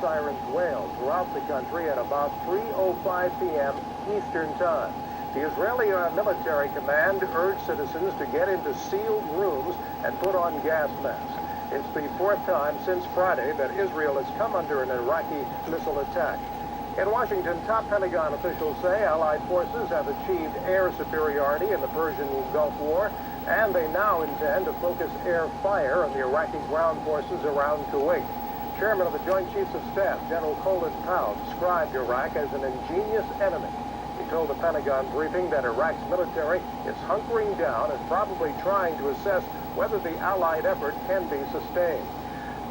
sirens wailed throughout the country at about 3:05 p.m. Eastern Time. The Israeli military command urged citizens to get into sealed rooms and put on gas masks. It's the fourth time since Friday that Israel has come under an Iraqi missile attack. In Washington, top Pentagon officials say Allied forces have achieved air superiority in the Persian Gulf War, and they now intend to focus air fire on the Iraqi ground forces around Kuwait. Chairman of the Joint Chiefs of Staff, General Colin Powell, described Iraq as an ingenious enemy. He told the Pentagon briefing that Iraq's military is hunkering down and probably trying to assess whether the Allied effort can be sustained.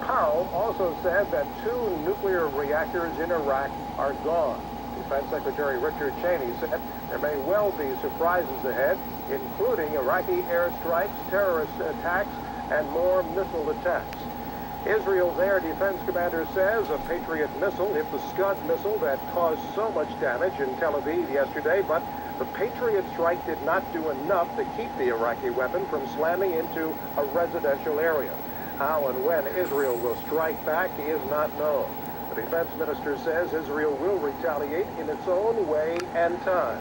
Powell also said that 2 nuclear reactors in Iraq are gone. Defense Secretary Richard Cheney said there may well be surprises ahead, including Iraqi airstrikes, terrorist attacks, and more missile attacks. Israel's air defense commander says a Patriot missile hit the Scud missile that caused so much damage in Tel Aviv yesterday, but the Patriot strike did not do enough to keep the Iraqi weapon from slamming into a residential area. How and when Israel will strike back is not known. The defense minister says Israel will retaliate in its own way and time.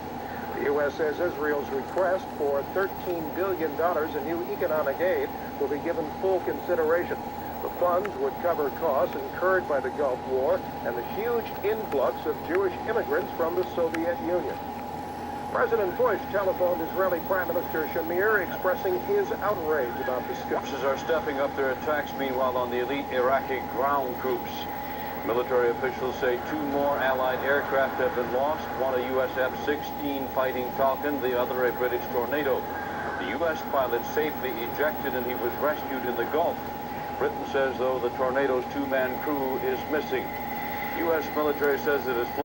The U.S. says Israel's request for $13 billion in new economic aid will be given full consideration. The funds would cover costs incurred by the Gulf War and the huge influx of Jewish immigrants from the Soviet Union. President Bush telephoned Israeli Prime Minister Shamir expressing his outrage about the Scud. Forces are stepping up their attacks, meanwhile, on the elite Iraqi ground troops. Military officials say 2 more Allied aircraft have been lost, one a U.S. F-16 Fighting Falcon, the other a British Tornado. The U.S. pilot safely ejected and he was rescued in the Gulf. Britain says, though, the Tornado's 2-man crew is missing. U.S. military says it is